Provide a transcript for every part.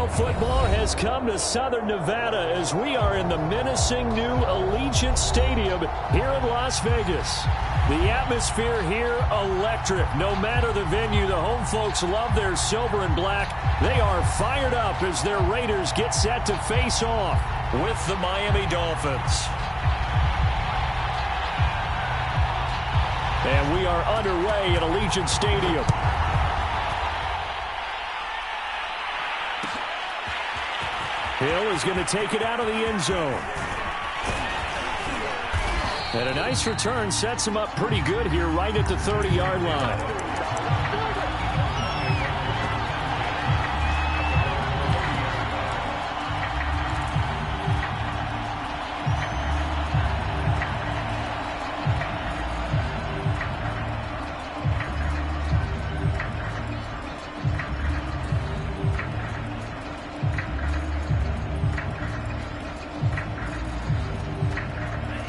football has come to Southern Nevada as we are in the menacing new Allegiant Stadium here in Las Vegas. The atmosphere here, electric. No matter the venue, the home folks love their silver and black. They are fired up as their Raiders get set to face off with the Miami Dolphins. And we are underway at Allegiant Stadium. Hill is going to take it out of the end zone. And a nice return sets him up pretty good here right at the 30-yard line.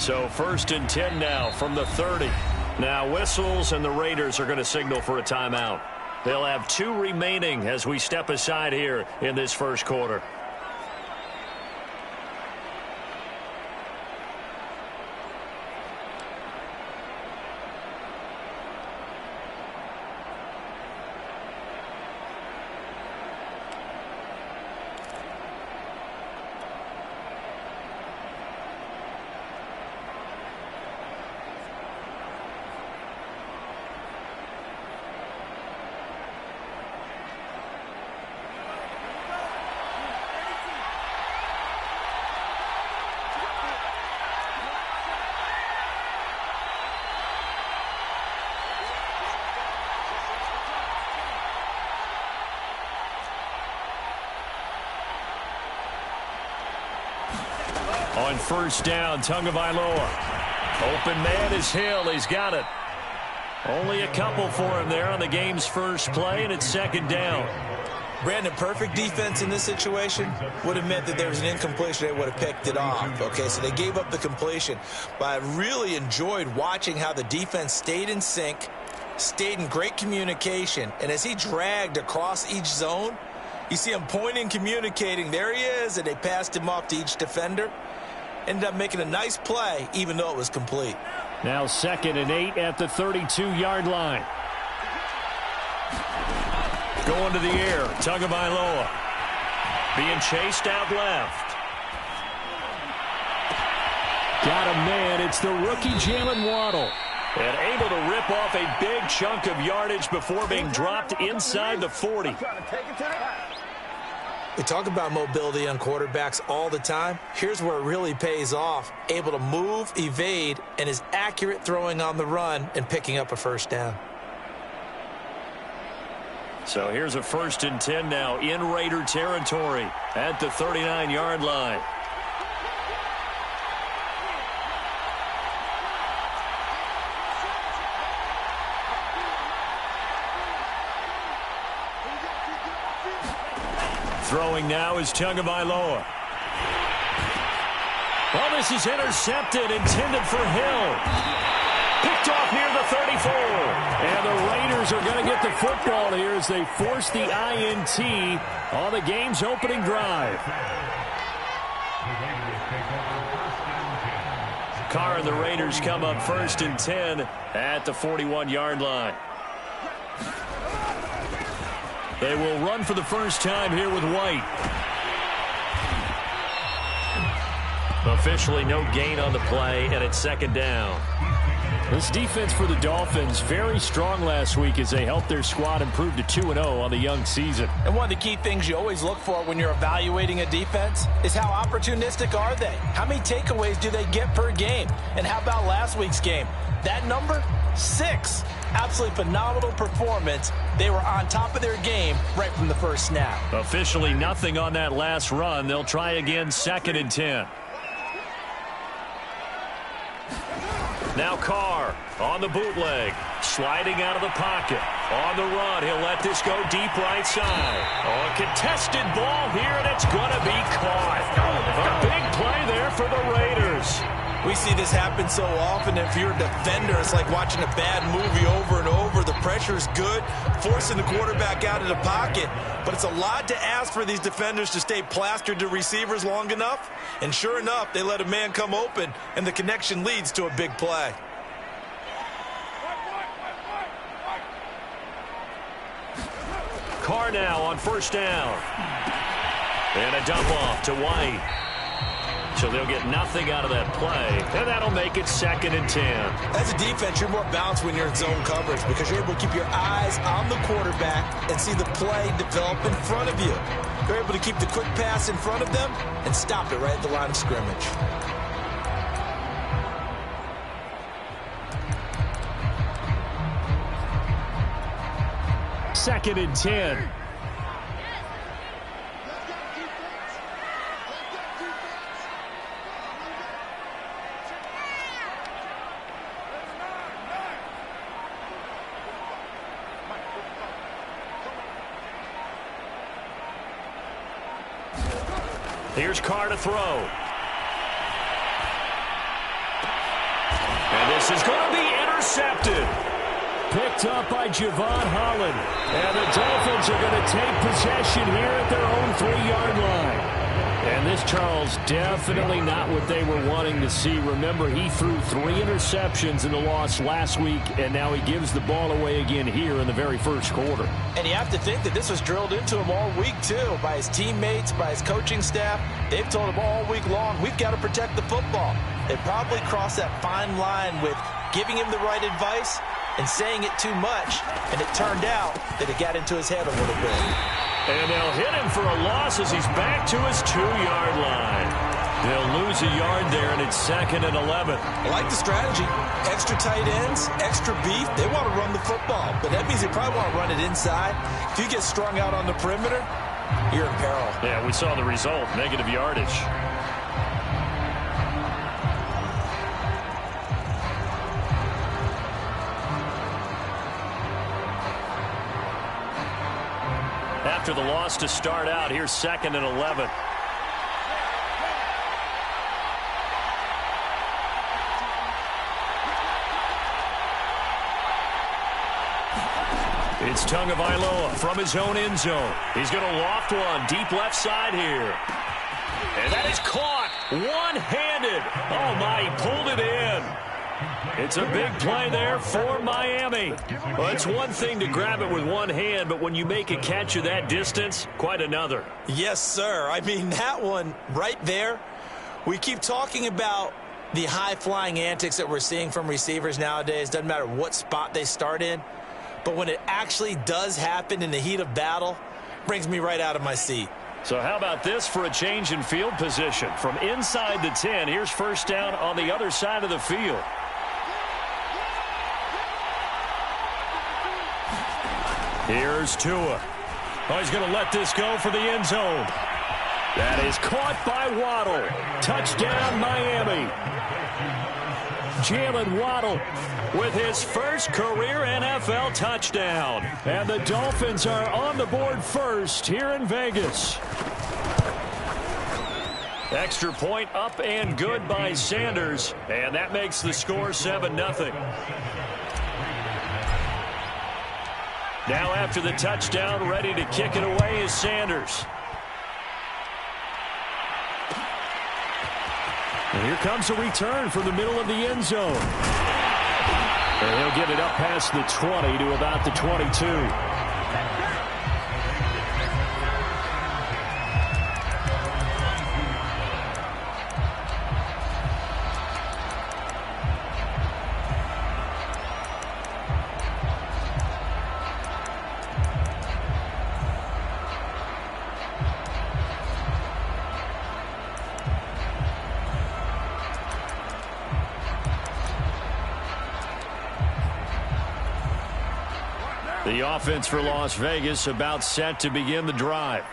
So 1st and 10 now from the 30. Now whistles and the Raiders are going to signal for a timeout. They'll have 2 remaining as we step aside here in this first quarter. On 1st down, Tagovailoa. Open man is Hill. He's got it. Only a couple for him there on the game's first play, and it's 2nd down. Brandon, perfect defense in this situation would have meant that there was an incompletion. They would have picked it off. Okay, so they gave up the completion. But I really enjoyed watching how the defense stayed in sync, stayed in great communication, and as he dragged across each zone, you see him pointing, communicating. There he is, and they passed him off to each defender. Ended up making a nice play, even though it was complete. Now 2nd and 8 at the 32-yard line. Going to the air, Tagovailoa. Being chased out left. Got a man. It's the rookie Jalen Waddle. And able to rip off a big chunk of yardage before being dropped inside the 40. We talk about mobility on quarterbacks all the time. Here's where it really pays off. Able to move, evade, and is accurate throwing on the run and picking up a 1st down. So here's a 1st and 10 now in Raider territory at the 39-yard line. Throwing now is Tagovailoa. Well, this is intercepted, intended for Hill. Picked off near the 34. And the Raiders are going to get the football here as they force the INT on the game's opening drive. Carr and the Raiders come up 1st and 10 at the 41-yard line. They will run for the first time here with White. Officially no gain on the play, and it's 2nd down. This defense for the Dolphins, very strong last week as they helped their squad improve to 2-0 on the young season. And one of the key things you always look for when you're evaluating a defense is how opportunistic are they? How many takeaways do they get per game? And how about last week's game? That number, 6. Absolutely phenomenal performance. They were on top of their game right from the first snap. Officially nothing on that last run. They'll try again 2nd and 10. Now Carr on the bootleg, sliding out of the pocket. On the run, he'll let this go deep right side. Oh, a contested ball here, and it's going to be caught. A big play there for the Raiders. We see this happen so often. If you're a defender, it's like watching a bad movie over and over. The Pressure is good, forcing the quarterback out of the pocket. But it's a lot to ask for these defenders to stay plastered to receivers long enough. And sure enough, they let a man come open, and the connection leads to a big play. Carr now on first down. And a dump off to White. So they'll get nothing out of that play, and that'll make it 2nd and 10. As a defense, you're more balanced when you're in zone coverage because you're able to keep your eyes on the quarterback and see the play develop in front of you. You're able to keep the quick pass in front of them and stop it right at the line of scrimmage. Second and 10. Here's Carr to throw. And this is going to be intercepted. Picked up by Javon Holland. And the Dolphins are going to take possession here at their own 3-yard line. And this, Charles, definitely not what they were wanting to see. Remember, he threw 3 interceptions in the loss last week, and now he gives the ball away again here in the very first quarter. And you have to think that this was drilled into him all week, too, by his teammates, by his coaching staff. They've told him all week long, we've got to protect the football. They probably crossed that fine line with giving him the right advice and saying it too much, and it turned out that it got into his head a little bit. And they'll hit him for a loss as he's back to his 2-yard line. They'll lose a yard there, and it's 2nd and 11. I like the strategy. Extra tight ends, extra beef. They want to run the football, but that means they probably want to run it inside. If you get strung out on the perimeter, you're in peril. Yeah, we saw the result, negative yardage. After the loss to start out, here's 2nd and 11. It's Tagovailoa from his own end zone. He's going to loft one deep left side here. And that is caught one-handed. Oh, my, he pulled it in. It's a big play there for Miami. Well, it's one thing to grab it with one hand, but when you make a catch of that distance, quite another. Yes, sir. I mean, that one right there, we keep talking about the high-flying antics that we're seeing from receivers nowadays. Doesn't matter what spot they start in. But when it actually does happen in the heat of battle, brings me right out of my seat. So how about this for a change in field position? From inside the 10, here's first down on the other side of the field. Here's Tua. Oh, he's going to let this go for the end zone. That is caught by Waddle. Touchdown, Miami. Jalen Waddle with his first career NFL touchdown. And the Dolphins are on the board first here in Vegas. Extra point up and good by Sanders. And that makes the score 7-0. Now after the touchdown, ready to kick it away is Sanders. And here comes a return from the middle of the end zone. And he'll get it up past the 20 to about the 22. The offense for Las Vegas about set to begin the drive.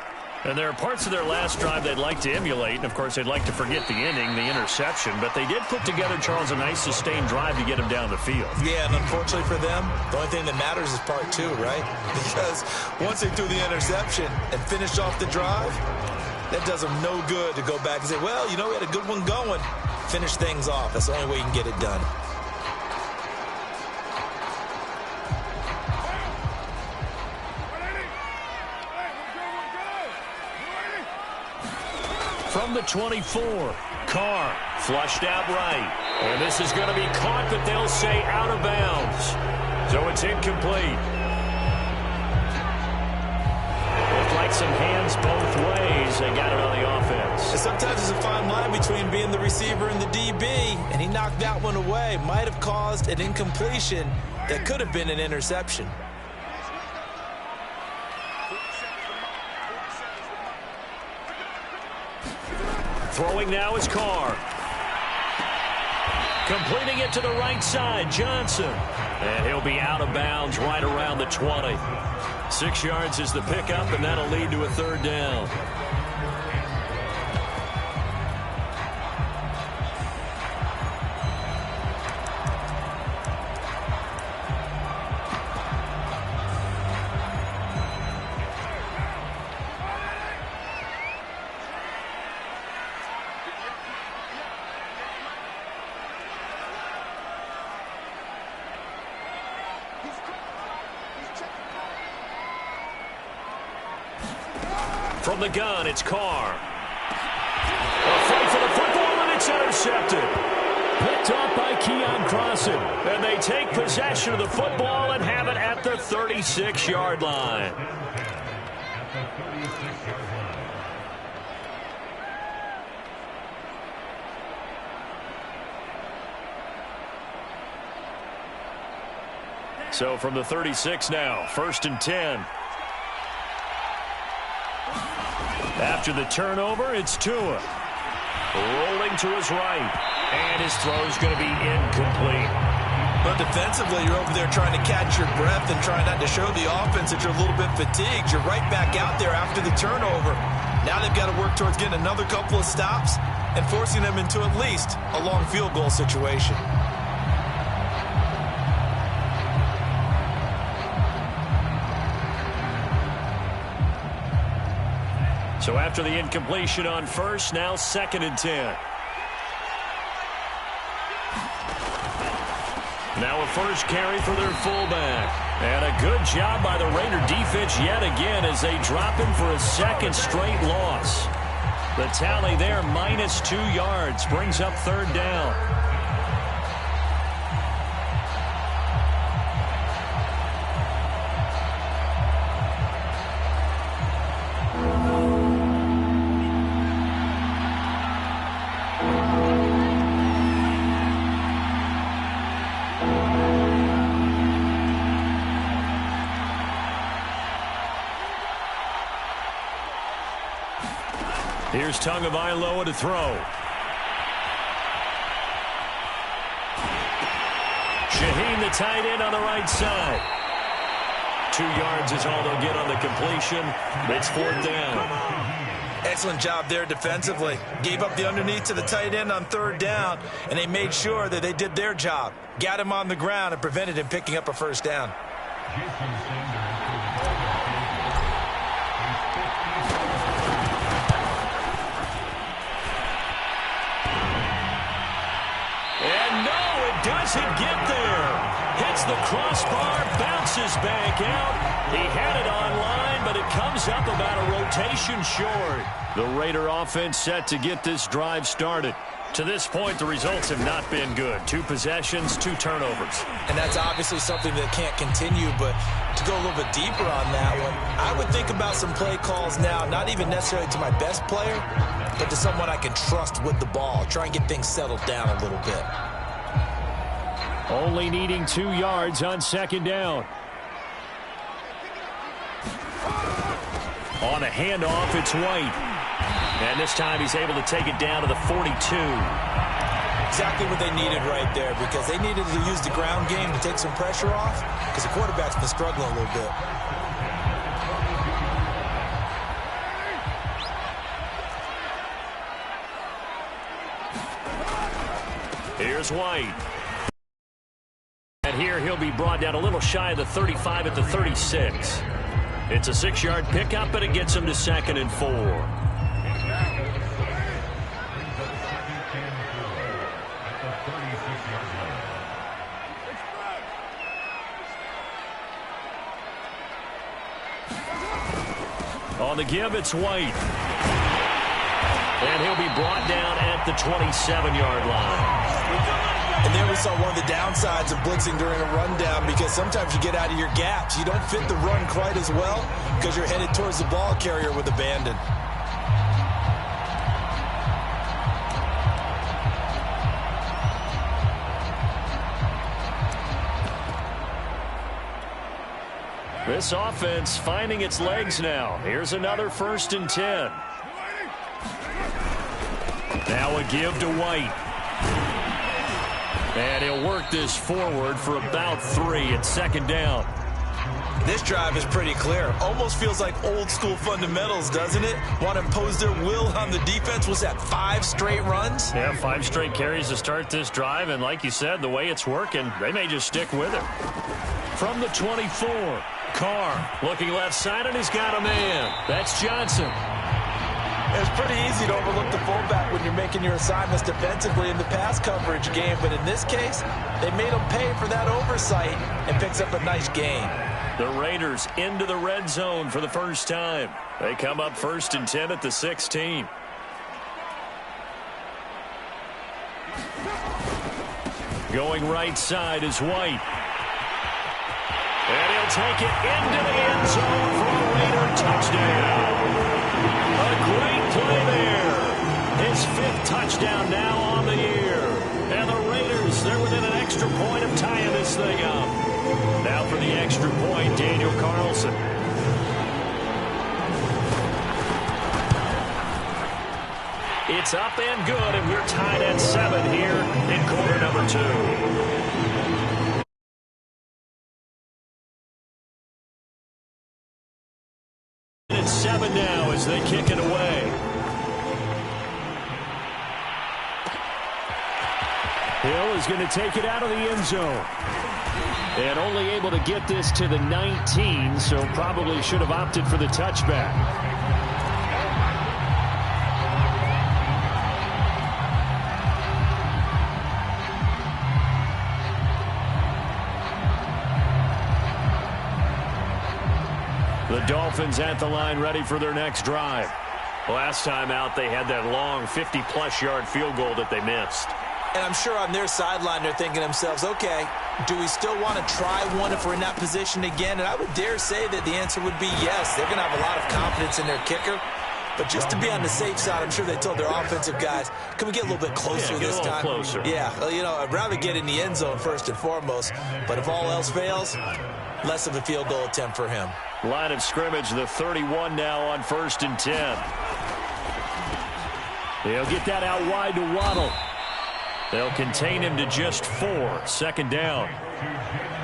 And there are parts of their last drive they'd like to emulate. And, of course, they'd like to forget the inning, the interception. But they did put together, Charles, a nice sustained drive to get him down the field. Yeah, and unfortunately for them, the only thing that matters is part 2, right? Because once they threw the interception and finished off the drive, that does them no good to go back and say, well, you know, we had a good one going. Finish things off. That's the only way you can get it done. from the 24. Carr flushed out right. And this is going to be caught, but they'll say out of bounds. So it's incomplete. Looked like some hands both ways. They got it on the offense. Sometimes there's a fine line between being the receiver and the DB, and he knocked that one away. Might have caused an incompletion that could have been an interception. Throwing now is Carr. Completing it to the right side, Johnson. And he'll be out of bounds right around the 20. 6 yards is the pickup, and that'll lead to a third down. From the gun, it's Carr. A fight for the football, and it's intercepted. Picked off by Keon Crossan. And they take possession of the football and have it at the 36-yard line. So from the 36 now, 1st and 10. After the turnover, it's Tua. Rolling to his right. And his throw's going to be incomplete. But defensively, you're over there trying to catch your breath and trying not to show the offense that you're a little bit fatigued. You're right back out there after the turnover. Now they've got to work towards getting another couple of stops and forcing them into at least a long field goal situation. So after the incompletion on first, now 2nd and 10. Now a first carry for their fullback. And a good job by the Raider defense yet again as they drop him for a 2nd straight loss. The tally there, -2 yards, brings up 3rd down. Here's Tagovailoa to throw. Shaheen, the tight end, on the right side. 2 yards is all they'll get on the completion. It's 4th down. Excellent job there defensively. Gave up the underneath to the tight end on 3rd down, and they made sure that they did their job. Got him on the ground and prevented him picking up a 1st down. Doesn't get there. Hits the crossbar, bounces back out. He had it online, but it comes up about a rotation short. The Raider offense set to get this drive started. To this point, the results have not been good. 2 possessions, 2 turnovers. And that's obviously something that can't continue, but to go a little bit deeper on that one, I would think about some play calls now, not even necessarily to my best player, but to someone I can trust with the ball. Try and get things settled down a little bit. Only needing 2 yards on 2nd down. On a handoff, it's White. And this time he's able to take it down to the 42. Exactly what they needed right there, because they needed to use the ground game to take some pressure off, because the quarterback's been struggling a little bit. Here's White. And here he'll be brought down a little shy of the 35 at the 36. It's a 6-yard pickup, but it gets him to 2nd and 4. On the give, it's White. And he'll be brought down at the 27-yard line. And there we saw one of the downsides of blitzing during a rundown, because sometimes you get out of your gaps. You don't fit the run quite as well because you're headed towards the ball carrier with abandon. This offense finding its legs now. Here's another 1st and 10. Now a give to White. And he'll work this forward for about 3 at 2nd down. This drive is pretty clear. Almost feels like old school fundamentals, doesn't it? Want to impose their will on the defense. Was that 5 straight runs? Yeah, 5 straight carries to start this drive. And like you said, the way it's working, they may just stick with it. From the 24, Carr looking left side, and he's got a man. That's Johnson. It's pretty easy to overlook the fullback when you're making your assignments defensively in the pass coverage game. But in this case, they made him pay for that oversight and picks up a nice gain. The Raiders into the red zone for the first time. They come up 1st and 10 at the 16. Going right side is White. And he'll take it into the end zone for a Raider touchdown. A great play there. His 5th touchdown now on the year. And the Raiders, they're within an extra point of tying this thing up. Now for the extra point, Daniel Carlson. It's up and good, and we're tied at 7 here in quarter number 2. It's 7 now as they kick it away. Hill is going to take it out of the end zone. And only able to get this to the 19, so probably should have opted for the touchback. The Dolphins at the line ready for their next drive. Last time out, they had that long 50-plus yard field goal that they missed. And I'm sure on their sideline they're thinking to themselves, okay, do we still want to try one if we're in that position again? And I would dare say that the answer would be yes. They're going to have a lot of confidence in their kicker. But just to be on the safe side, I'm sure they told their offensive guys, can we get a little bit closer this time? Closer. Yeah, well, you know, I'd rather get in the end zone first and foremost. But if all else fails, less of a field goal attempt for him. Line of scrimmage, the 31 now on 1st and 10. They'll get that out wide to Waddle. They'll contain him to just 4, 2nd down.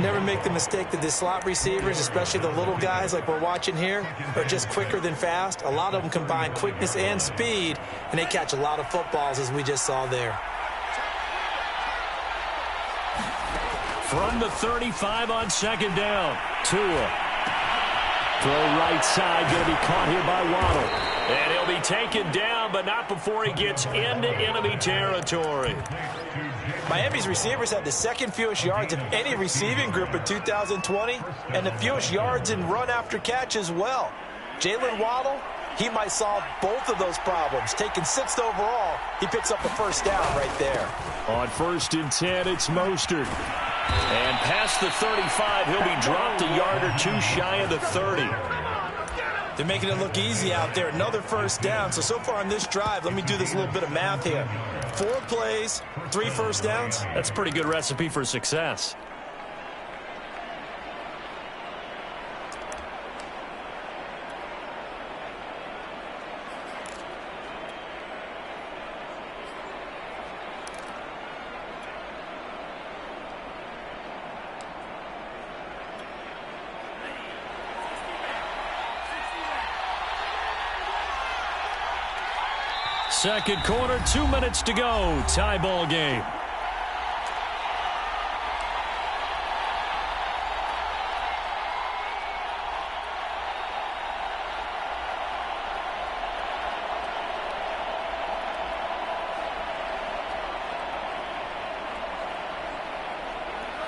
Never make the mistake that the slot receivers, especially the little guys like we're watching here, are just quicker than fast. A lot of them combine quickness and speed, and they catch a lot of footballs, as we just saw there. From the 35 on 2nd down, Tua. Throw right side, going to be caught here by Waddle. And he'll be taken down, but not before he gets into enemy territory. Miami's receivers had the 2nd fewest yards of any receiving group in 2020, and the fewest yards in run after catch as well. Jalen Waddle, he might solve both of those problems. Taking 6th overall, he picks up a 1st down right there. On 1st and 10, it's Mostert. And past the 35, he'll be dropped a yard or 2 shy of the 30. They're making it look easy out there. Another 1st down. So far on this drive, let me do this little bit of math here. 4 plays, 3 1st downs. That's a pretty good recipe for success. Second quarter, 2 minutes to go. Tie ball game.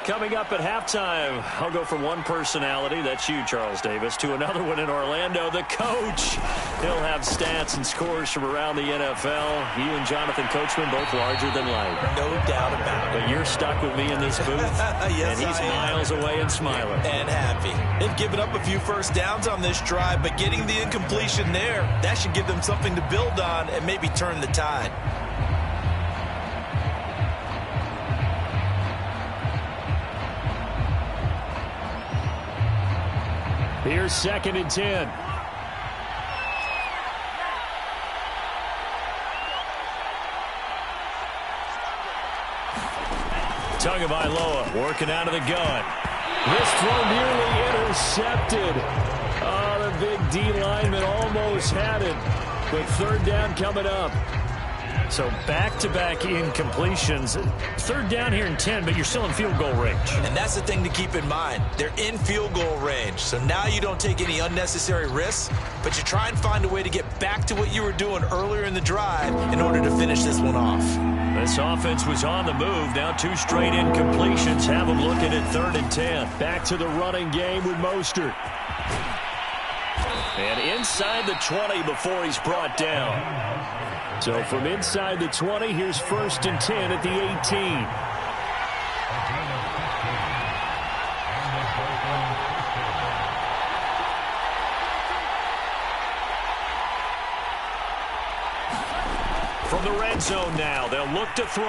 Coming up at halftime, I'll go from one personality, that's you, Charles Davis, to another one in Orlando, the coach. He'll have stats and scores from around the NFL. You and Jonathan Coachman, both larger than life. No doubt about it. But you're stuck with me in this booth, yes, and he's miles away and smiling. And happy. They've given up a few first downs on this drive, but getting the incompletion there, that should give them something to build on and maybe turn the tide. Here's 2nd and 10. Tagovailoa working out of the gun. This throw nearly intercepted. Oh, the big D lineman almost had it. But 3rd down coming up. So back-to-back incompletions. 3rd down here in 10, but you're still in field goal range. And that's the thing to keep in mind. They're in field goal range. So now you don't take any unnecessary risks, but you try and find a way to get back to what you were doing earlier in the drive in order to finish this one off. This offense was on the move. Now 2 straight incompletions have them looking at 3rd and 10. Back to the running game with Mostert. And inside the 20 before he's brought down. So from inside the 20, here's 1st and 10 at the 18. From the red zone now, they'll look to throw.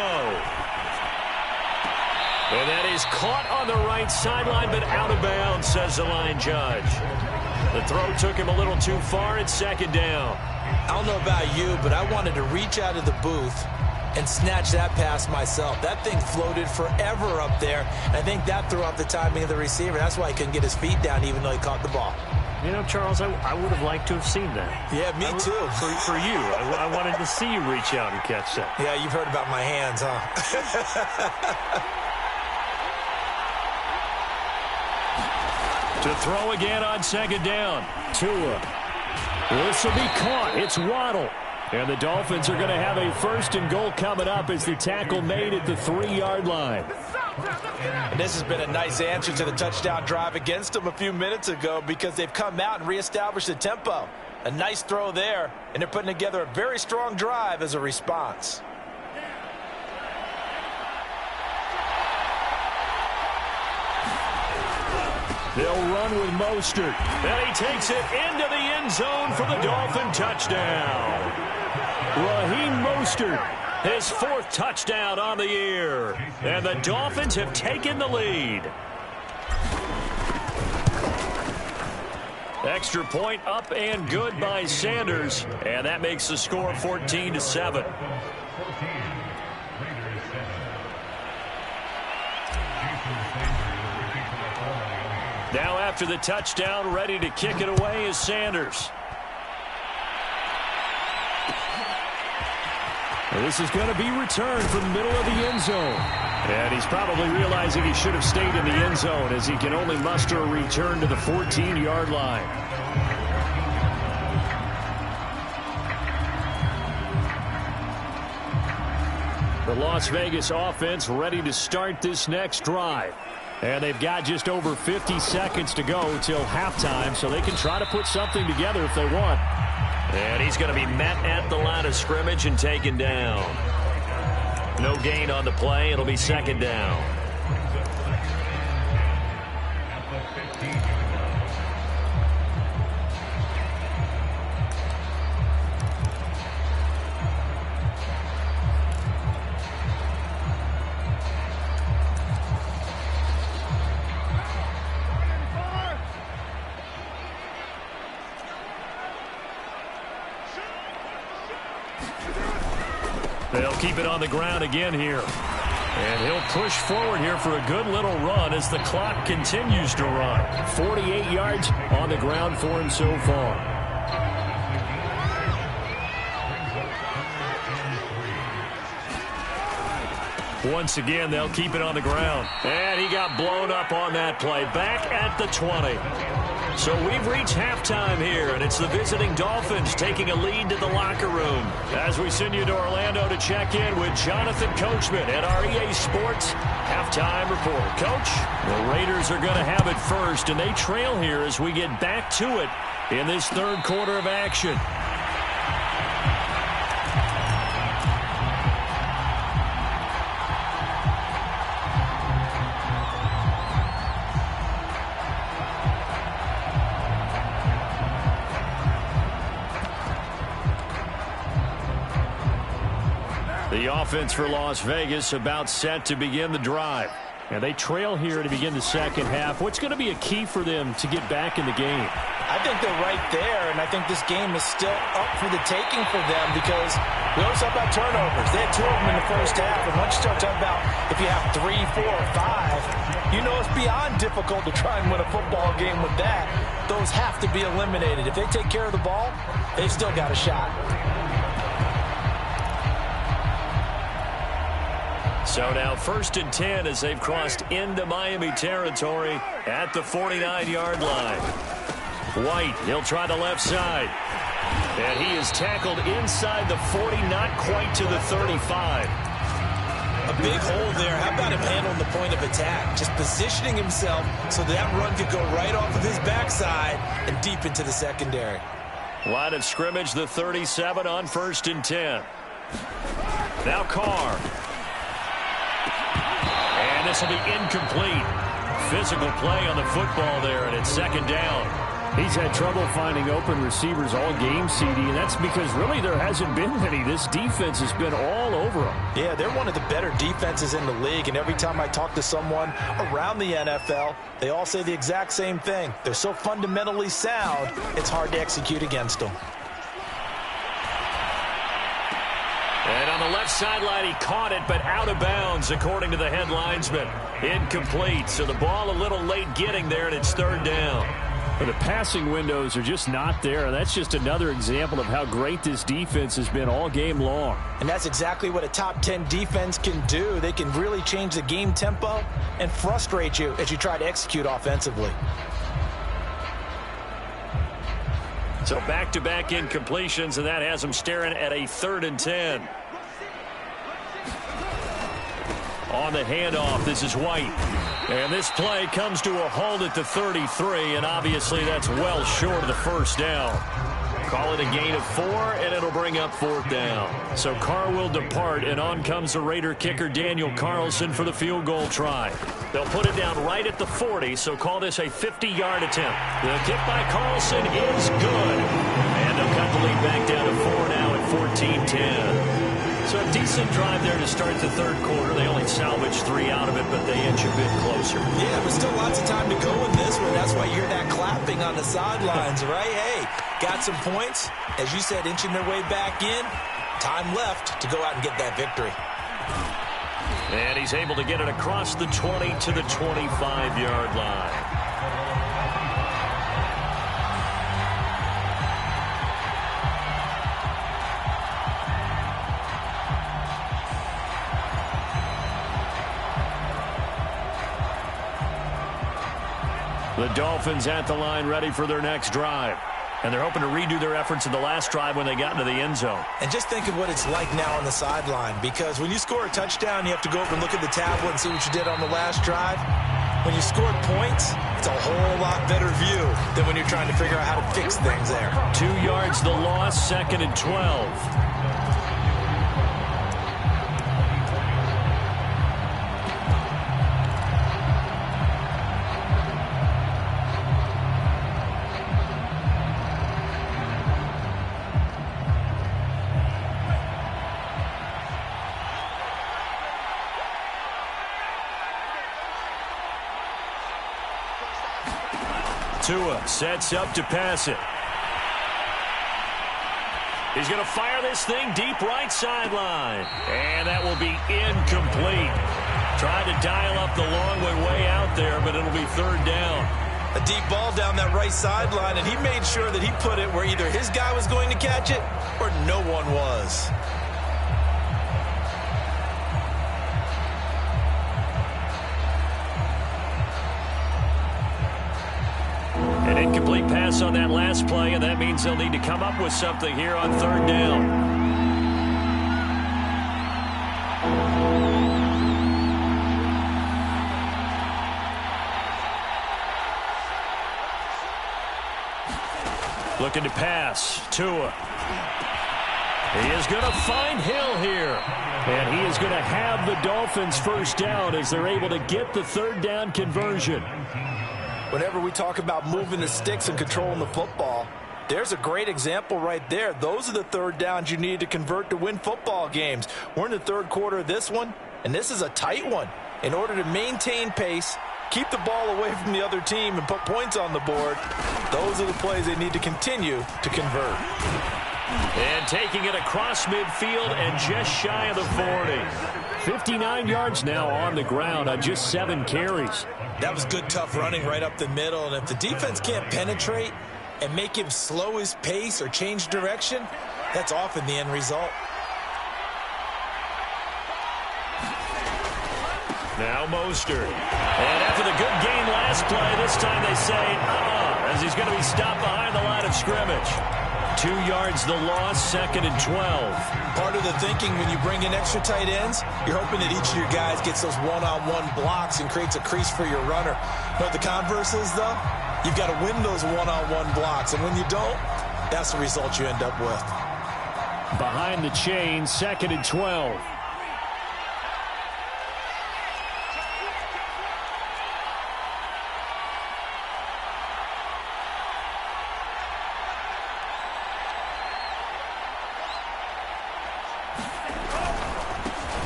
And that is caught on the right sideline, but out of bounds, says the line judge. The throw took him a little too far. It's 2nd down. I don't know about you, but I wanted to reach out of the booth and snatch that pass myself. That thing floated forever up there. I think that threw off the timing of the receiver. That's why he couldn't get his feet down even though he caught the ball. You know, Charles, I would have liked to have seen that. Yeah, me too. For you. I wanted to see you reach out and catch that. Yeah, you've heard about my hands, huh? To throw again on 2nd down. Tua. This will be caught. It's Waddle. And the Dolphins are going to have a 1st and goal coming up as the tackle made at the 3-yard line. And this has been a nice answer to the touchdown drive against them a few minutes ago because they've come out and reestablished the tempo. A nice throw there, and they're putting together a very strong drive as a response. They'll run with Mostert. And he takes it into the end zone for the Dolphin touchdown. Raheem Mostert, his 4th touchdown on the year. And the Dolphins have taken the lead. Extra point up and good by Sanders. And that makes the score 14-7. Now after the touchdown, ready to kick it away is Sanders. And this is going to be returned from the middle of the end zone. And he's probably realizing he should have stayed in the end zone as he can only muster a return to the 14-yard line. The Las Vegas offense ready to start this next drive. And they've got just over 50 seconds to go till halftime, so they can try to put something together if they want. And he's going to be met at the line of scrimmage and taken down. No gain on the play. It'll be 2nd down. They'll keep it on the ground again here. And he'll push forward here for a good little run as the clock continues to run. 48 yards on the ground for him so far. Once again, they'll keep it on the ground. And he got blown up on that play. Back at the 20. So we've reached halftime here, and it's the visiting Dolphins taking a lead to the locker room. As we send you to Orlando to check in with Jonathan Coachman at our EA Sports Halftime Report. Coach, the Raiders are going to have it first, and they trail here as we get back to it in this third quarter of action. The offense for Las Vegas about set to begin the drive. And they trail here to begin the second half. What's going to be a key for them to get back in the game? I think they're right there, and I think this game is still up for the taking for them because we always talk about turnovers. They had 2 of them in the first half, and once you start talking about if you have 3, 4, or 5, you know it's beyond difficult to try and win a football game with that. Those have to be eliminated. If they take care of the ball, they've still got a shot. So now 1st and 10 as they've crossed into Miami territory at the 49-yard line. White, he'll try the left side. And he is tackled inside the 40, not quite to the 35. A big hole there. How about him handling the point of attack? Just positioning himself so that run could go right off of his backside and deep into the secondary. Line of scrimmage, the 37 on 1st and 10. Now Carr. And this will be incomplete. Physical play on the football there, and it's 2nd down. He's had trouble finding open receivers all game, CD, and that's because really there hasn't been many. This defense has been all over them. Yeah, they're one of the better defenses in the league, and every time I talk to someone around the NFL, they all say the exact same thing. They're so fundamentally sound, it's hard to execute against them. And on the left sideline, he caught it, but out of bounds, according to the head linesman. Incomplete, so the ball a little late getting there, and it's 3rd down. But the passing windows are just not there. That's just another example of how great this defense has been all game long. And that's exactly what a top 10 defense can do. They can really change the game tempo and frustrate you as you try to execute offensively. So back-to-back incompletions, and that has them staring at a 3rd and 10. On the handoff, this is White. And this play comes to a halt at the 33, and obviously that's well short of the 1st down. Call it a gain of 4, and it'll bring up 4th down. So Carr will depart, and on comes the Raider kicker Daniel Carlson for the field goal try. They'll put it down right at the 40, so call this a 50-yard attempt. The kick by Carlson is good. And they'll cut the lead back down to 4 now at 14-10. So a decent drive there to start the 3rd quarter. They only salvaged 3 out of it, but they inch a bit closer. Yeah, but still lots of time to go in this one. That's why you hear that clapping on the sidelines, right? Hey, got some points. As you said, inching their way back in. Time left to go out and get that victory. And he's able to get it across the 20 to the 25-yard line. The Dolphins at the line ready for their next drive. And they're hoping to redo their efforts in the last drive when they got into the end zone. And just think of what it's like now on the sideline, because when you score a touchdown, you have to go over and look at the tablet and see what you did on the last drive. When you scored points, it's a whole lot better view than when you're trying to figure out how to fix things there. 2 yards the loss, 2nd and 12. Tua sets up to pass it. He's going to fire this thing deep right sideline. And that will be incomplete. Tried to dial up the long way out there, but it'll be 3rd down. A deep ball down that right sideline, and he made sure that he put it where either his guy was going to catch it or no one was. An incomplete incomplete pass on that last play, and that means they'll need to come up with something here on third down. Looking to pass. Tua. He is going to find Hill here. And he is going to have the Dolphins first down as they're able to get the third down conversion. Whenever we talk about moving the sticks and controlling the football, there's a great example right there. Those are the third downs you need to convert to win football games. We're in the third quarter of this one, and this is a tight one. In order to maintain pace, keep the ball away from the other team, and put points on the board, those are the plays they need to continue to convert. And taking it across midfield and just shy of the 40. 59 yards now on the ground on just 7 carries. That was good, tough running right up the middle. And if the defense can't penetrate and make him slow his pace or change direction, that's often the end result. Now Mostert. And after the good game last play, this time they say, as he's going to be stopped behind the line of scrimmage. 2 yards the loss, 2nd and 12. Part of the thinking when you bring in extra tight ends, you're hoping that each of your guys gets those one-on-one blocks and creates a crease for your runner. You know what the converse is, though? You've got to win those one-on-one blocks, and when you don't, that's the result you end up with. Behind the chain, 2nd and 12.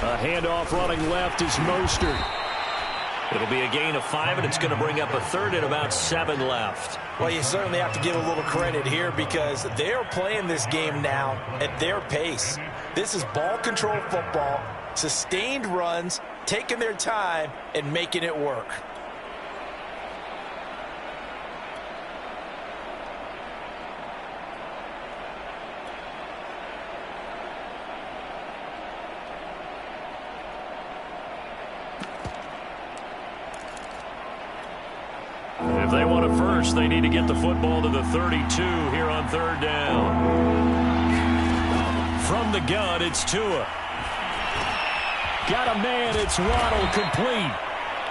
A handoff running left is Mostert. It'll be a gain of 5, and it's going to bring up a third and about 7 left. Well, you certainly have to give a little credit here because they're playing this game now at their pace. This is ball control football, sustained runs, taking their time, and making it work. If they want a first, they need to get the football to the 32 here on third down. From the gun, it's Tua. Got a man, it's Waddle, complete.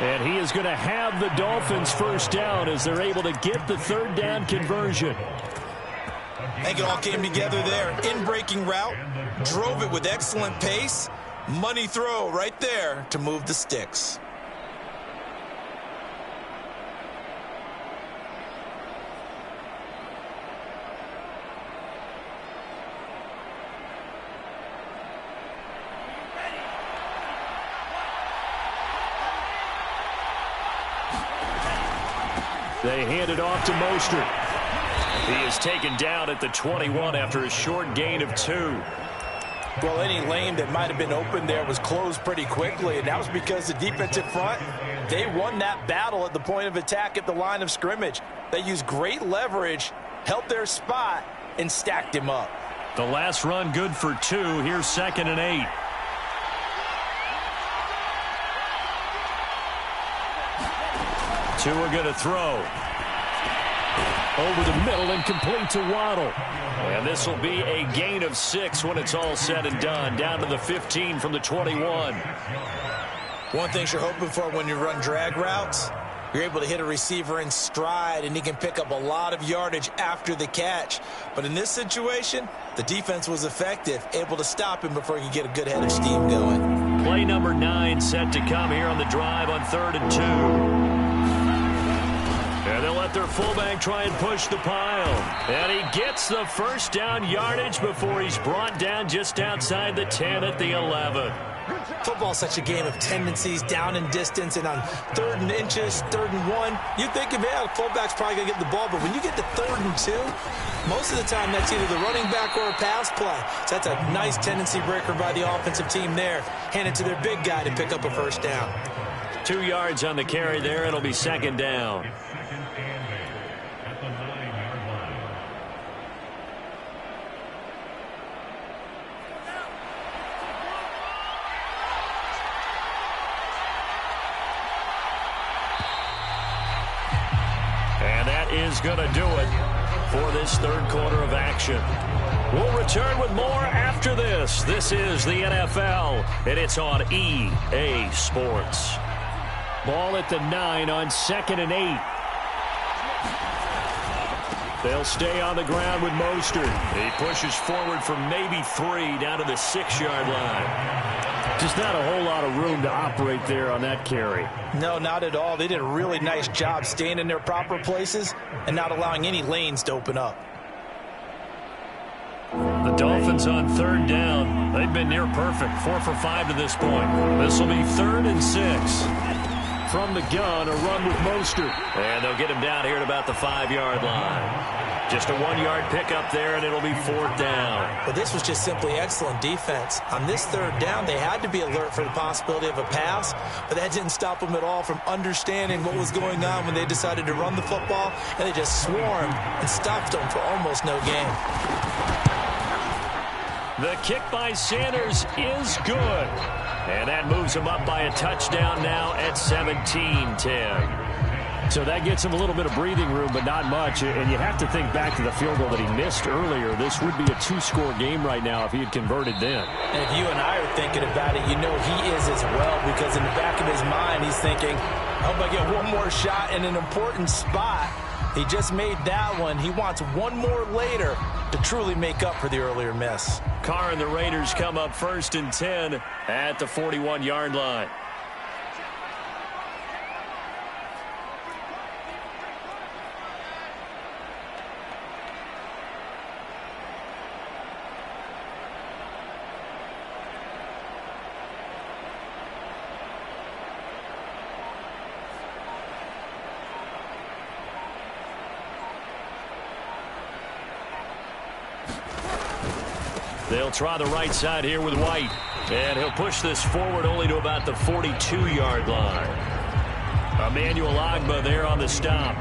And he is going to have the Dolphins first down as they're able to get the third down conversion. I think it all came together there. In-breaking route, drove it with excellent pace. Money throw right there to move the sticks. They hand it off to Mostert. He is taken down at the 21 after a short gain of 2. Well, any lane that might have been open there was closed pretty quickly, and that was because the defensive front, they won that battle at the point of attack at the line of scrimmage. They used great leverage, held their spot, and stacked him up. The last run good for 2. Here's 2nd and 8. Tua going to throw. Over the middle and complete to Waddle. And this will be a gain of 6 when it's all said and done. Down to the 15 from the 21. One thing you're hoping for when you run drag routes, you're able to hit a receiver in stride, and he can pick up a lot of yardage after the catch. But in this situation, the defense was effective, able to stop him before he could get a good head of steam going. Play number 9 set to come here on the drive on 3rd and 2. And they'll let their fullback try and push the pile. And he gets the first down yardage before he's brought down just outside the 10 at the 11. Football's such a game of tendencies, down in distance, and on 3rd and inches, 3rd and 1, you think, yeah, the fullback's probably going to get the ball, but when you get to 3rd and 2, most of the time that's either the running back or a pass play. So that's a nice tendency breaker by the offensive team there. Hand it to their big guy to pick up a first down. 2 yards on the carry there. It'll be 2nd down. is going to do it for this third quarter of action. We'll return with more after this. This is the NFL, and it's on EA Sports. Ball at the 9 on 2nd and 8. They'll stay on the ground with Mostert. He pushes forward for maybe 3 down to the 6-yard line. Just not a whole lot of room to operate there on that carry. No, not at all. They did a really nice job staying in their proper places and not allowing any lanes to open up. The Dolphins on 3rd down. They've been near perfect. 4 for 5 to this point. This will be 3rd and 6. From the gun, a run with Mostert. And they'll get him down here at about the 5-yard line. Just a 1-yard pickup there, and it'll be 4th down. But this was just simply excellent defense. On this 3rd down, they had to be alert for the possibility of a pass, but that didn't stop them at all from understanding what was going on when they decided to run the football, and they just swarmed and stopped them for almost no gain. The kick by Sanders is good. And that moves him up by a touchdown now at 17-10. So that gets him a little bit of breathing room, but not much. And you have to think back to the field goal that he missed earlier. This would be a 2-score game right now if he had converted then. And if you and I are thinking about it, you know he is as well, because in the back of his mind, he's thinking, I hope I get one more shot in an important spot. He just made that one. He wants one more later to truly make up for the earlier miss. Carr and the Raiders come up 1st and 10 at the 41-yard line. They'll try the right side here with White. And he'll push this forward only to about the 42-yard line. Emmanuel Ogbah there on the stop.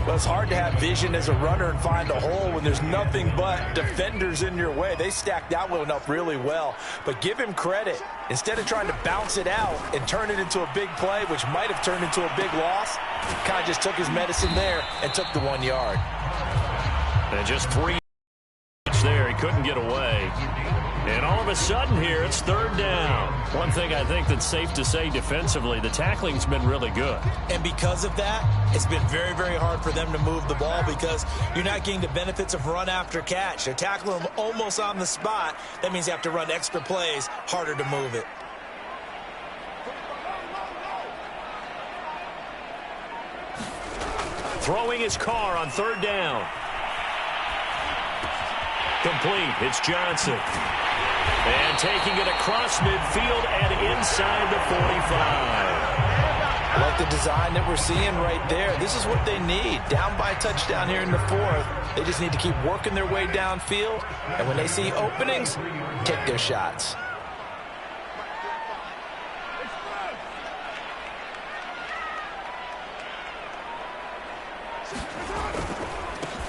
Well, it's hard to have vision as a runner and find a hole when there's nothing but defenders in your way. They stacked that one up really well. But give him credit. Instead of trying to bounce it out and turn it into a big play, which might have turned into a big loss, kind of just took his medicine there and took the 1 yard. And just 3 there. He couldn't get away. And all of a sudden here, it's 3rd down. One thing I think that's safe to say defensively, the tackling's been really good. And because of that, it's been very, very hard for them to move the ball because you're not getting the benefits of run after catch. They're tackling them almost on the spot. That means you have to run extra plays, harder to move it. Throwing his Carr on 3rd down. Complete. It's Johnson. And taking it across midfield and inside the 45. I like the design that we're seeing right there. This is what they need. Down by a touchdown here in the 4th. They just need to keep working their way downfield. And when they see openings, take their shots.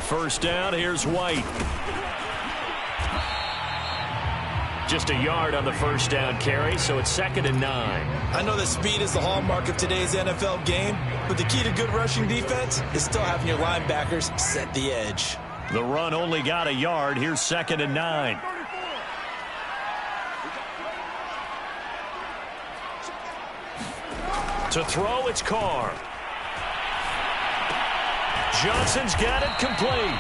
First down, here's White. Just a yard on the first down carry, so it's 2nd and 9. I know that speed is the hallmark of today's NFL game, but the key to good rushing defense is still having your linebackers set the edge. The run only got a yard. Here's 2nd and 9. To throw, it's Carr. Johnson's got it complete.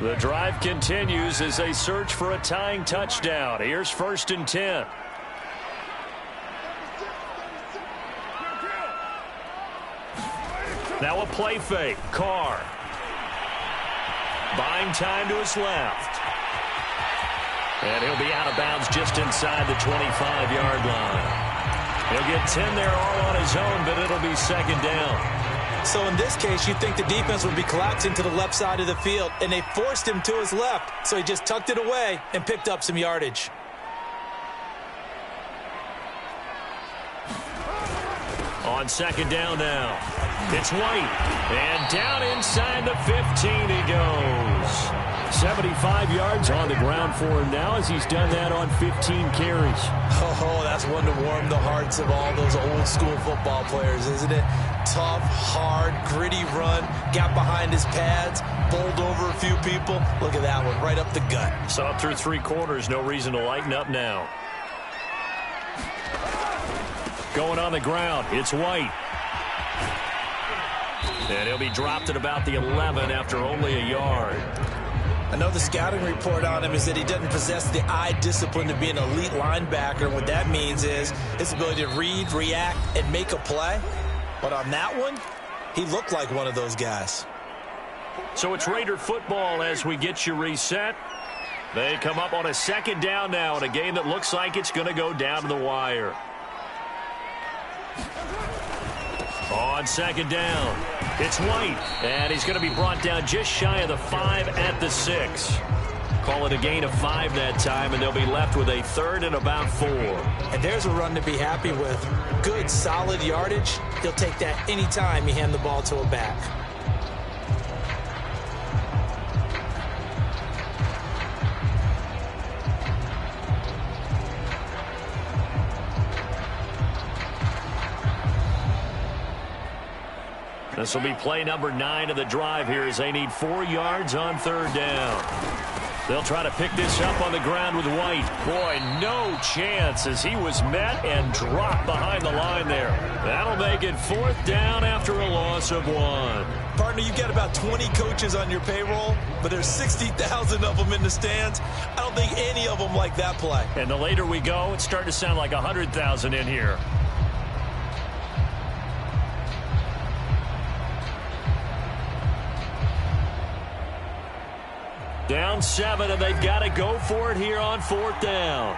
The drive continues as they search for a tying touchdown. Here's 1st and 10. Now a play fake. Carr. Buying time to his left. And he'll be out of bounds just inside the 25-yard line. He'll get 10 there all on his own, but it'll be 2nd down. So in this case, you'd think the defense would be collapsing to the left side of the field, and they forced him to his left, so he just tucked it away and picked up some On second down now. It's White. And down inside the 15 he goes. 75 yards on the ground for him now as he's done that on 15 carries. Oh, that's one to warm the hearts of all those old school football players, isn't it? Tough, hard, gritty run. Got behind his pads. Bowled over a few people. Look at that one, right up the gut. Saw it through 3 quarters. No reason to lighten up now. Going on the ground, it's White. And he'll be dropped at about the 11 after only a yard. I know the scouting report on him is that he doesn't possess the eye discipline to be an elite linebacker. What that means is his ability to read, react, and make a play. But on that one, he looked like one of those guys. So it's Raider football as we get you reset. They come up on a second down now in a game that looks like it's going to go down to the wire. On second down, it's White, and he's going to be brought down just shy of the 5 at the 6. Call it a gain of 5 that time, and they'll be left with a 3rd and about 4. And there's a run to be happy with. Good, solid yardage. He'll take that anytime you hand the ball to a back. This will be play number 9 of the drive here as they need 4 yards on 3rd down. They'll try to pick this up on the ground with White. Boy, no chance as he was met and dropped behind the line there. That'll make it 4th down after a loss of 1. Partner, you've got about 20 coaches on your payroll, but there's 60,000 of them in the stands. I don't think any of them like that play. And the later we go, it's starting to sound like 100,000 in here. Down 7, and they've got to go for it here on 4th down.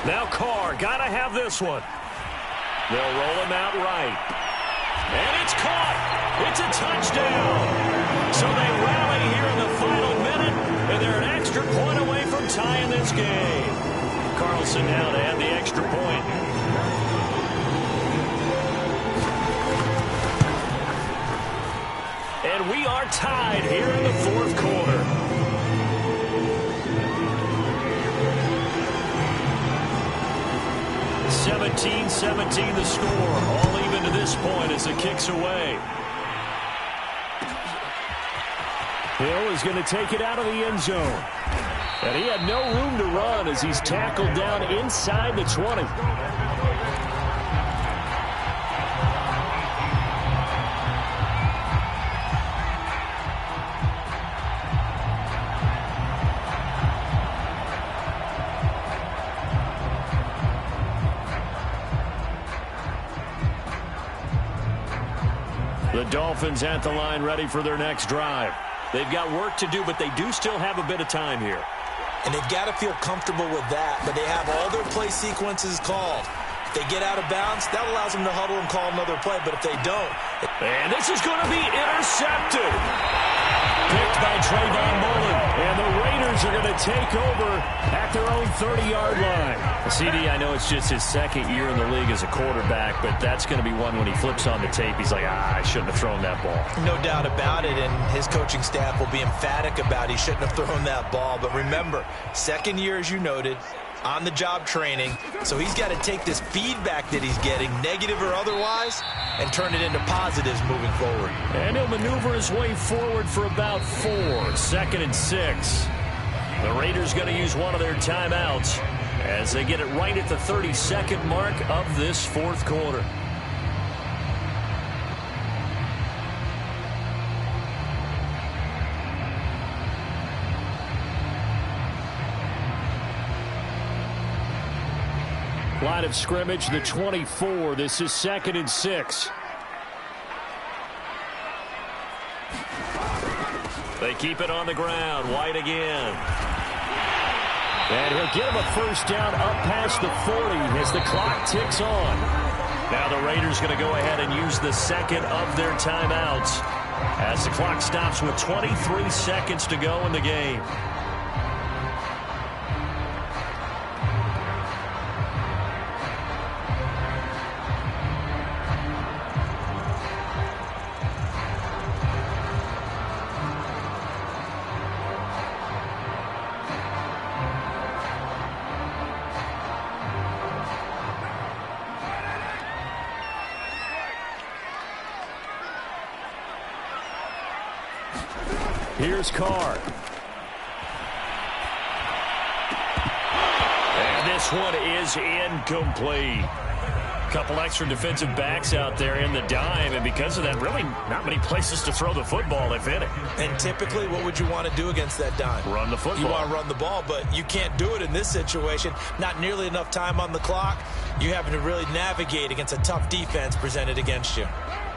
Now Carr, got to have this one. They'll roll him out right. And it's caught. It's a touchdown. So they rally here in the final minute, and they're an extra point away from tying this game. Carlson now to add the extra point. And we are tied here in the 4th quarter. (17-17) the score. All even to this point as it kicks away. Hill is going to take it out of the end zone. And he had no room to run as he's tackled down inside the 20. The Dolphins at the line ready for their next drive. They've got work to do, but they do still have a bit of time here. And they've got to feel comfortable with that, but they have all their play sequences called. If they get out of bounds, that allows them to huddle and call another play, but if they don't... And this is going to be intercepted. Picked by Trayvon Mullen, and the Raiders are going to take over at their own 30-yard line. CD, I know it's just his 2nd year in the league as a quarterback, but that's going to be one when he flips on the tape. He's like, I shouldn't have thrown that ball. No doubt about it, and his coaching staff will be emphatic about he shouldn't have thrown that ball. But remember, 2nd year, as you noted, on-the-job training, so he's got to take this feedback that he's getting, negative or otherwise, and turn it into positives moving forward. And he'll maneuver his way forward for about 4, 2nd and 6. The Raiders going to use one of their timeouts as they get it right at the 32nd mark of this 4th quarter. Line of scrimmage, the 24. This is 2nd and 6. They keep it on the ground. White again. And he'll get him a 1st down up past the 40 as the clock ticks on. Now the Raiders going to go ahead and use the 2nd of their timeouts as the clock stops with 23 seconds to go in the game. Here's Carr. And this one is incomplete. Couple extra defensive backs out there in the dime, and because of that, really not many places to throw the football, if any. And typically, what would you want to do against that dime? Run the football. You want to run the ball, but you can't do it in this situation. Not nearly enough time on the clock. You having to really navigate against a tough defense presented against you.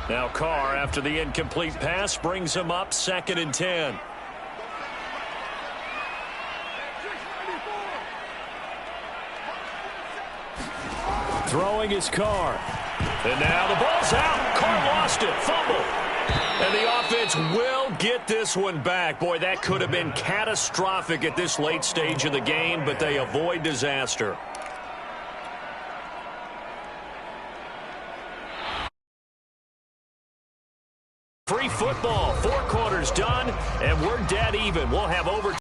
Now Carr, after the incomplete pass, brings him up 2nd and 10. Throwing his Carr. And now the ball's out. Carr lost it. Fumble. And the offense will get this one back. Boy, that could have been catastrophic at this late stage of the game, but they avoid disaster. Free football. 4 quarters done, and we're dead even. We'll have over